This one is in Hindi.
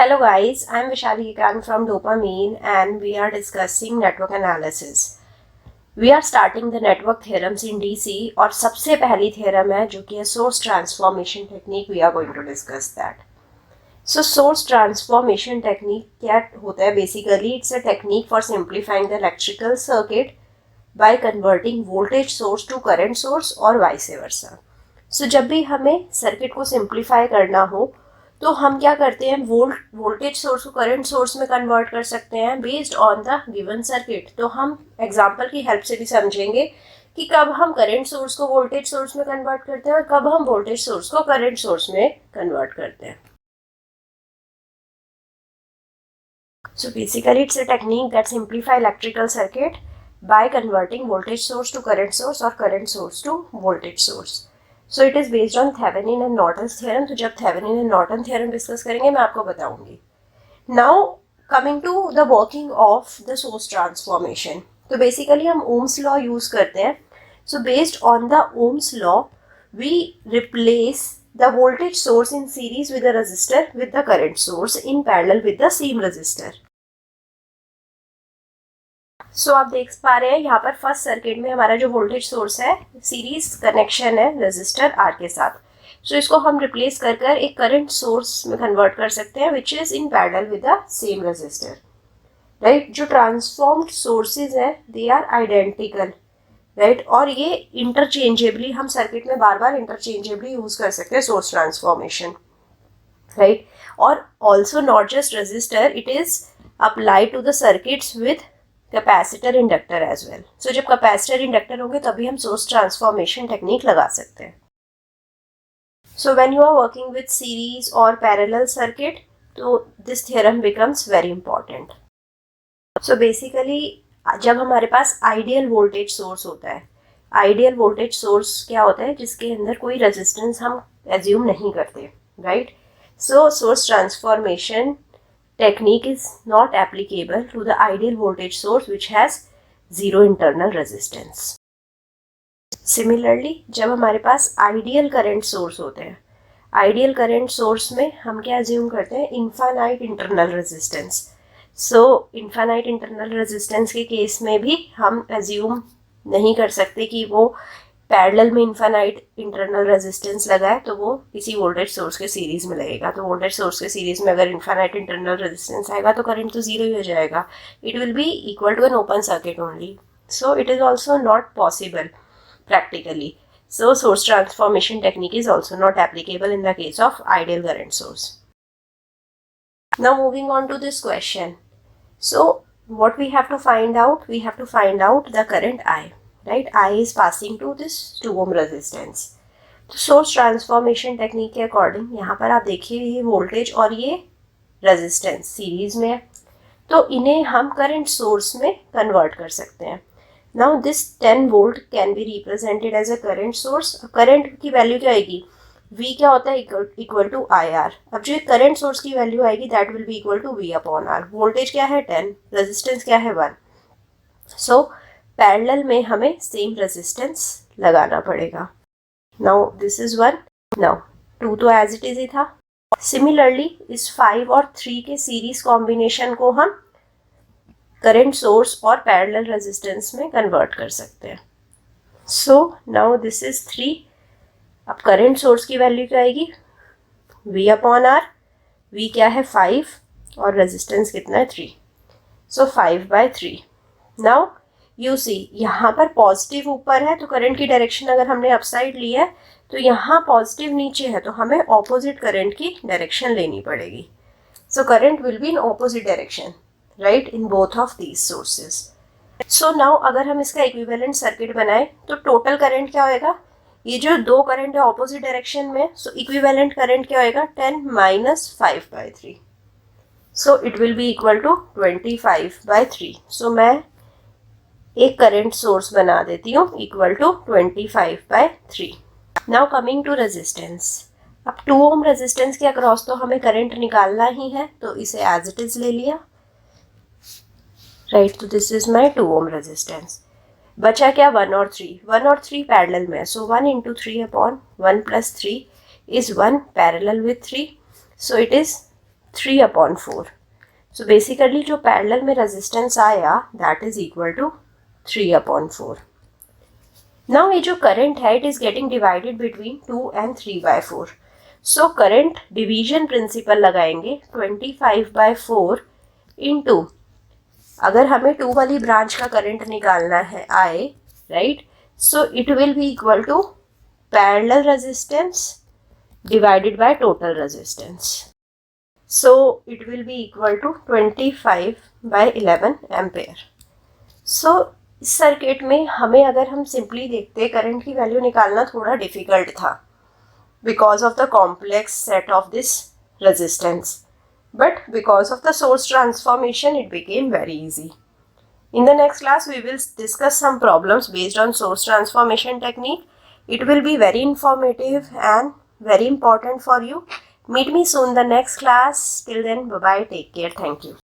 Hello guys, I am Vishali Khan from Dopamine and we are discussing network analysis. We are starting the network theorems in DC और सबसे पहली theorem है जो कि है source transformation technique. We are going to discuss that. So source transformation technique क्या होता है? Basically it's a technique for simplifying the electrical circuit by converting voltage source to current source और vice versa. So जब भी हमें सर्किट को सिंप्लीफाई करना हो तो हम क्या करते हैं, वोल्टेज सोर्स को करंट सोर्स में कन्वर्ट कर सकते हैं based on the given circuit. तो हम एग्जांपल की हेल्प से भी समझेंगे कि कब हम करंट सोर्स को वोल्टेज सोर्स में कन्वर्ट करते हैं और कब हम वोल्टेज सोर्स को करंट सोर्स में कन्वर्ट करते हैं. So basically it's a technique that simplify electrical circuit by converting voltage source to current source or current source to voltage source. So it is based on Thevenin and Norton's theorem. तो जब Thevenin and Norton theorem discuss करेंगे मैं आपको बताऊंगी. Now coming to the working of the source transformation. तो basically हम Ohm's law use करते हैं. So based on the Ohm's law, we replace the voltage source in series with a resistor with the current source in parallel with the same resistor. सो आप देख पा रहे हैं यहाँ पर फर्स्ट सर्किट में हमारा जो वोल्टेज सोर्स है सीरीज कनेक्शन है रेजिस्टर आर के साथ. सो इसको हम रिप्लेस कर कर एक करंट सोर्स में कन्वर्ट कर सकते हैं which is in parallel with the same resistor. Right, जो ट्रांसफॉर्म्ड सोर्सेज है दे आर आइडेंटिकल. राइट, और ये इंटरचेंजेबली हम सर्किट में बार बार इंटरचेंजेबली यूज कर सकते हैं सोर्स ट्रांसफॉर्मेशन. राइट, और also not just register, it is apply to the circuits with capacitor inductor as well. So जब कैपेसिटर इंडक्टर होंगे तभी हम सोर्स ट्रांसफॉर्मेशन टेक्निक लगा सकते हैं. So when you are working with series और पैरेलल सर्किट तो this theorem becomes very important. So basically जब हमारे पास आइडियल वोल्टेज सोर्स होता है, आइडियल वोल्टेज सोर्स क्या होता है जिसके अंदर कोई रेजिस्टेंस हम एज्यूम नहीं करते. Right, so source transformation technique is not applicable to the ideal voltage source which has zero internal resistance. Similarly, जब हमारे पास ideal current source होते हैं, ideal current source में हम क्या assume करते हैं, infinite internal resistance. So infinite internal resistance के केस में भी हम assume नहीं कर सकते कि वो पैरेलल में इन्फानाइट इंटरनल रेजिस्टेंस लगा है तो वो किसी वोल्टेज सोर्स के सीरीज में लगेगा. तो वोल्टेज सोर्स के सीरीज में अगर इन्फानाइट इंटरनल रेजिस्टेंस आएगा तो करंट तो जीरो ही हो जाएगा. It will be equal to an open circuit only. So it is also not possible practically. So source transformation technique is also not applicable in the case of ideal current source. Now moving on to this question. So what we have to find out? We have to find out the current I. Right, I is passing to this 2 ohm resistance. तो सोर्स ट्रांसफॉर्मेशन टेक्निक के अकॉर्डिंग यहाँ पर आप देखिए ये वोल्टेज और ये रेजिस्टेंस सीरीज में है तो इन्हें हम करंट सोर्स में कन्वर्ट कर सकते हैं. Now this 10 volt can be represented as a current source. Current की वैल्यू क्या आएगी, V क्या होता है इक्वल टू आई आर. अब जो करंट सोर्स की वैल्यू आएगी that will be equal to V upon R. Voltage क्या है 10, रेजिस्टेंस क्या है 1. सो पैरेलल में हमें सेम रेजिस्टेंस लगाना पड़ेगा. नाउ दिस इज 1, नाउ 2 तो एज इट इज ही था. सिमिलरली इस 5 और 3 के सीरीज कॉम्बिनेशन को हम करंट सोर्स और पैरेलल रेजिस्टेंस में कन्वर्ट कर सकते हैं. So now this is 3. अब करंट सोर्स की वैल्यू क्या आएगी, V अपॉन आर. V क्या है 5 और रेजिस्टेंस कितना है 3. सो 5/3. नाउ यू सी यहाँ पर पॉजिटिव ऊपर है तो करंट की डायरेक्शन अगर हमने अपसाइड ली है तो यहाँ पॉजिटिव नीचे है तो हमें ऑपोजिट करंट की डायरेक्शन लेनी पड़ेगी. So current will be in opposite direction, right, in both of these sources. So now अगर हम इसका इक्विवेलेंट सर्किट बनाए तो टोटल करंट क्या होएगा, ये जो दो करंट है ऑपोजिट डायरेक्शन में, सो इक्विवेलेंट करंट क्या होएगा 10 - 5/3. So it will be equal to 25/3. So मैं एक करंट सोर्स बना देती हूँ equal to 25/3. Now coming to resistance. अब 2 ओम रेजिस्टेंस के अक्रॉस तो हमें करंट निकालना ही है तो इसे एज इट इज ले लिया. राइट, तो this is my 2 ohm resistance. बचा क्या 1 और 3. 1 और 3 पैरेलल में, so 1 × 3 upon 1 + 3 is 1 parallel with 3. So it is 3/4. So basically जो पैरेलल में रेजिस्टेंस आया that is equal to 3/4. Now ये जो करंट है it is getting divided between 2 and 3/4. So current division principle लगाएंगे 25/4 इंटू, अगर हमें 2 वाली ब्रांच का करंट निकालना है आए, right, so it will be equal to parallel resistance divided by total resistance. So it will be equal to 25/11 ampere. So इस सर्किट में हमें अगर हम सिंपली देखते करंट की वैल्यू निकालना थोड़ा डिफिकल्ट था because of the complex set of this resistance, but because of the source transformation it became very easy. In the next class we will discuss some problems based on source transformation technique. It will be very informative and very important for you. Meet me soon in the next class. Till then, bye bye. Take care. Thank you.